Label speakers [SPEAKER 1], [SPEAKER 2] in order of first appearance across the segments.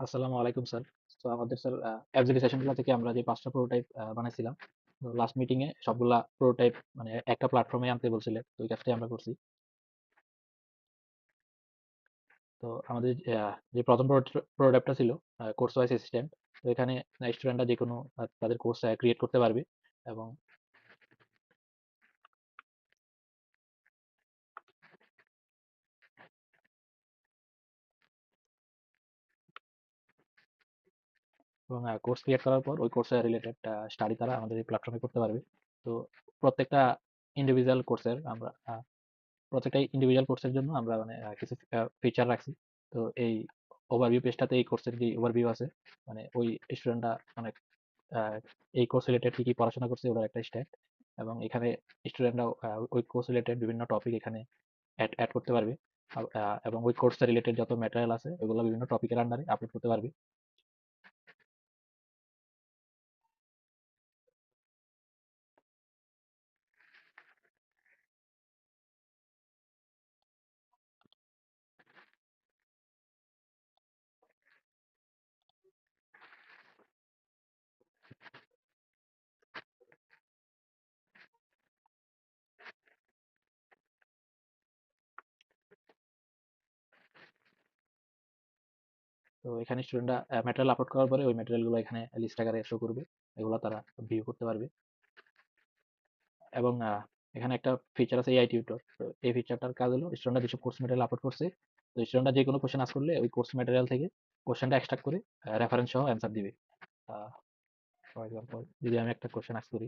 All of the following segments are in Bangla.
[SPEAKER 1] আসসালামু আলাইকুম স্যার। তো আমাদের স্যার এফজেডি সেশনগুলো থেকে আমরা যে ৫ টা প্রোটোটাইপ বানাইছিলাম। তো লাস্ট মিটিং এ সবগুলা প্রোটোটাইপ মানে একটা প্ল্যাটফর্মে আনতে বলছিলেন। তো ওই কাজটাই আমরা করছি। তো আমাদের যে ১ম প্রোটোটাইপটা ছিল কোর্স ওয়াইজ অ্যাসিস্ট্যান্ট। তো এখানে স্টুডেন্টরা যেকোনো তাদের কোর্স ক্রিয়েট করতে পারবে এবং কোর্স ক্রিয়েট করার পর ওই কোর্সের রিলেটেড স্টাডি তারা আমাদের এই প্ল্যাটফর্মে করতে পারবে। তো প্রত্যেকটা ইন্ডিভিজুয়াল কোর্সের আমরা প্রত্যেকটা ইন্ডিভিজুয়াল কোর্সের জন্য আমরা মানে কিছু ফিচার রাখছি। তো এই ওভারভিউ পেজটাতে এই কোর্সের যে ওভারভিউ আছে মানে ওই স্টুডেন্টরা মানে আহ, এই কোর্স রিলেটেড কি কি পড়াশোনা করছে ওটার একটা স্ট্যাট এবং এখানে স্টুডেন্টরা ওই কোর্স রিলেটেড বিভিন্ন টপিক এখানে অ্যাড অ্যাড করতে পারবে এবং ওই কোর্সের রিলেটেড যত ম্যাটেরিয়াল আছে ওগুলো বিভিন্ন টপিকের আন্ডারে আপলোড করতে পারবে। তো এখানে স্টুডেন্টরা ম্যাটেরিয়াল আপলোড করার পরে ওই ম্যাটেরিয়াল গুলো এখানে লিস্ট আকারে শো করবে, এগুলো তারা ভিউ করতে পারবে। এবং এখানে একটা ফিচার আছে এআই টিউটর। তো এই ফিচারটার কাজ হলো স্টুডেন্টরা যেসব কোর্স ম্যাটেরিয়াল আপলোড করছে, তো স্টুডেন্টরা যে কোনো কোশ্চেন আস করলে ওই কোর্স ম্যাটেরিয়াল থেকে কোশ্চেনটা এক্সট্রাক্ট করে রেফারেন্স সহ অ্যান্সার দিবে। ফর এক্সাম্পল যদি আমি একটা কোশ্চেন আস করি,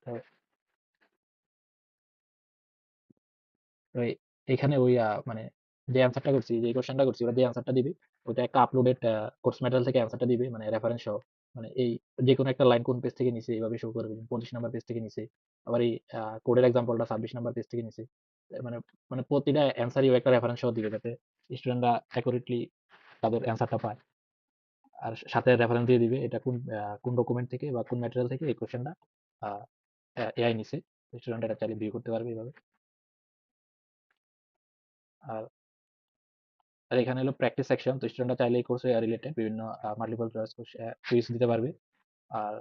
[SPEAKER 1] তো তো এখানে ওই মানে যে অ্যান্সারটা করছি, যে কোশ্চেনটা করছি ওরা যে অ্যান্সারটা দিবে ওইটা একটা আপলোডেড কোর্স ম্যাটেরিয়াল থেকে অ্যান্সারটা দিবে মানে রেফারেন্স সহ। মানে এই যে কোনো একটা লাইন কোন পেজ থেকে নিছে এইভাবে শো করবে, 25 নাম্বার পেজ থেকে নিছে। আবার এই কোডের এক্সাম্পলটা 26 নাম্বার পেজ থেকে নিছে। মানে মানে প্রতিটা অ্যান্সারই একটা রেফারেন্স সহ দিবে যাতে স্টুডেন্টরা অ্যাকুরেটলি তাদের অ্যান্সারটা পায়। আর সাথে রেফারেন্স দিয়ে দিবে এটা কোন ডকুমেন্ট থেকে বা কোন ম্যাটেরিয়াল থেকে এই কোশ্চেনটা এআই নিছে। স্টুডেন্ট এটা চাইলে ভিউ করতে পারবে এইভাবে। আর আর এখানে হলো প্র্যাকটিস সেকশন। তো স্টুডেন্টরা চাইলে এই কোর্সে রিলেটেড বিভিন্ন মাল্টিপল চয়েস কুইজ দিতে পারবে। আর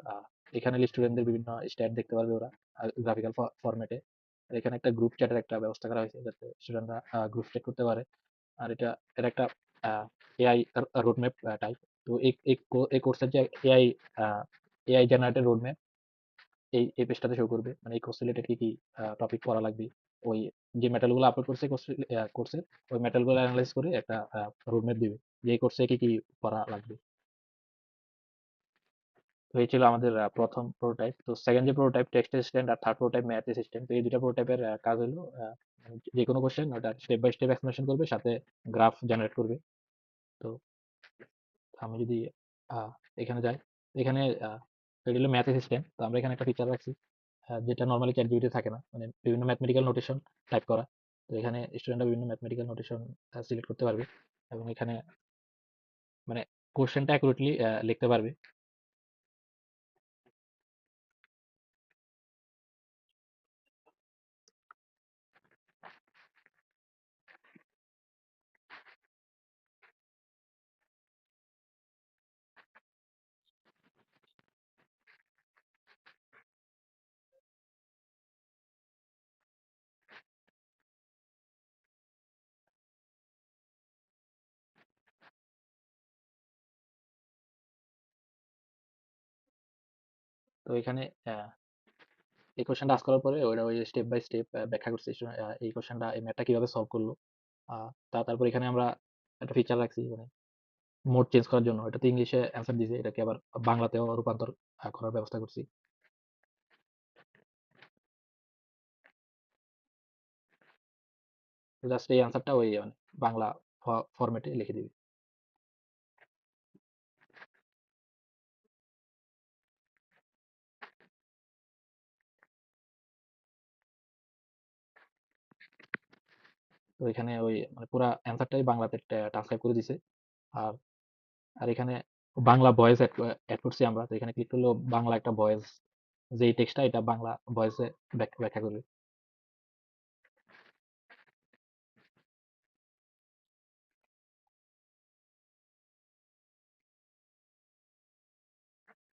[SPEAKER 1] এখানে স্টুডেন্টদের বিভিন্ন স্ট্যাট দেখতে পারবে ওরা গ্রাফিক্যাল ফরম্যাটে। আর এখানে একটা গ্রুপ চ্যাটের একটা ব্যবস্থা করা হয়েছে যাতে স্টুডেন্টরা গ্রুপ চ্যাট করতে পারে। আর এটা একটা এআই রোডম্যাপ টাইপ। তো এই কোর্সের যে এআই এআই জেনারেটেড রোডম্যাপ এই পেজটাতে শো করবে মানে এই কোর্স রিলেটেড কি কি টপিক পড়া লাগবে। ওই যে মেটাল গুলো আপলোড করছে কোর্সের ওই মেটাল গুলো অ্যানালাইজ করে একটা রোডম্যাপ দিবে যে এই কোর্সে কি কি পড়া লাগবে। তো এই ছিল আমাদের প্রথম প্রোটোটাইপ। তো সেকেন্ড যে প্রোটোটাইপ টেক্সট অ্যাসিস্ট্যান্ট আর থার্ড প্রোটোটাইপ ম্যাথ অ্যাসিস্ট্যান্ট। তো এই দুইটা প্রোটোটাইপের কাজ হলো মানে যে কোনো কোশ্চেন ওটা স্টেপ বাই স্টেপ এক্সপ্লেনেশন করবে, সাথে গ্রাফ জেনারেট করবে। তো আমি যদি আহ, এখানে যাই, এখানে এটা হলো ম্যাথ অ্যাসিস্ট্যান্ট। তো আমরা এখানে একটা ফিচার রাখছি যেটা নর্মালি চ্যাট জিপিটি থাকে না, মানে বিভিন্ন ম্যাথমেটিক্যাল নোটেশন টাইপ করা। তো এখানে স্টুডেন্টরা বিভিন্ন ম্যাথমেটিক্যাল নোটেশন সিলেক্ট করতে পারবে এবং এখানে মানে কোশ্চেনটা অ্যাকুরেটলি লিখতে পারবে। তো এখানে এই কোশ্চেনটা আস করার পরে ওরা ওই স্টেপ বাই স্টেপ ব্যাখ্যা করছে এই কোশ্চেনটা এই ম্যাথটা কিভাবে সলভ করলো। তারপর এখানে আমরা একটা ফিচার রাখছি মানে মোড চেঞ্জ করার জন্য। এটাতে ইংলিশে অ্যান্সার দিছে, এটাকে আবার বাংলাতেও রূপান্তর করার ব্যবস্থা করছি। জাস্ট এই অ্যান্সারটা ওই মানে বাংলা ফরম্যাটে লিখে দিবি। তো এখানে ওই মানে পুরা অ্যান্সারটাই বাংলাতে ট্রান্সক্রাইব করে দিছে। আর আর এখানে বাংলা ভয়েস অ্যাড করছি আমরা। তো এখানে ক্লিক করলেও বাংলা একটা ভয়েস যে এই টেক্সটটা এটা বাংলা ভয়েসে ব্যাখ্যা করবে।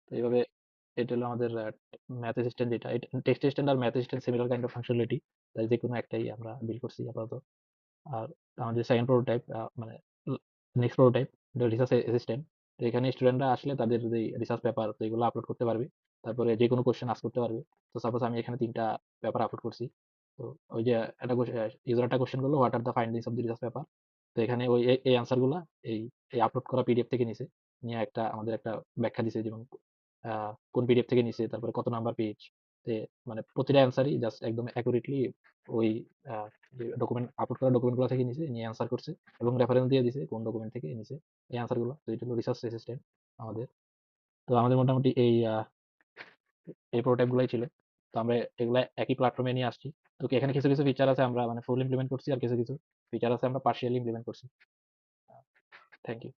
[SPEAKER 1] তো এইভাবে এটা হলো আমাদের ম্যাথ অ্যাসিস্ট্যান্ট, যেটা টেক্সট অ্যাসিস্ট্যান্ট আর math assistant similar kind of functionality, তাই যে কোনো একটাই আমরা বিল্ড করছি আপাতত। আর আমাদের সেকেন্ড প্রোটোটাইপ, মানে নেক্সট প্রোটোটাইপ, রিসার্চ অ্যাসিস্ট্যান্ট। তো এখানে স্টুডেন্টরা আসলে তাদের যে রিসার্চ পেপার এগুলো আপলোড করতে পারবে, তারপরে যে কোনো কোশ্চেন আস্ক করতে পারবে। তো সাপোজ আমি এখানে 3টা পেপার আপলোড করছি। তো ওই যে একটা ইউজার একটা কোশ্চেন করলো, what are the findings of the research paper. তো এখানে ওই এই আনসার গুলা এই এই আপলোড করা পিডিএফ থেকে নিছে, নিয়ে একটা আমাদের একটা ব্যাখ্যা দিছে, যেমন কোন পিডিএফ থেকে নিছে, তারপরে কত নাম্বার পেজ। মানে প্রতিটা অ্যান্সারই জাস্ট একদম অ্যাকুরেটলি ওই আহ, যে ডকুমেন্ট আপলোড করা ডকুমেন্ট গুলো থেকে নিছে, নিয়ে অ্যান্সার করছে, এবং রেফারেন্স দিয়ে দিছে কোন ডকুমেন্ট থেকে নিছে এই অ্যান্সার গুলো। তো এটা হলো রিসার্চ অ্যাসিস্ট্যান্ট আমাদের। তো আমাদের মোটামুটি এই প্রোটোটাইপ গুলাই ছিল। তো আমরা এগুলা একই প্ল্যাটফর্মে নিয়ে আসছি। তো এখানে কিছু কিছু ফিচার আছে আমরা মানে ফুল ইমপ্লিমেন্ট করছি, আর কিছু কিছু ফিচার আছে আমরা পার্শিয়ালি ইমপ্লিমেন্ট করছি। Thank you.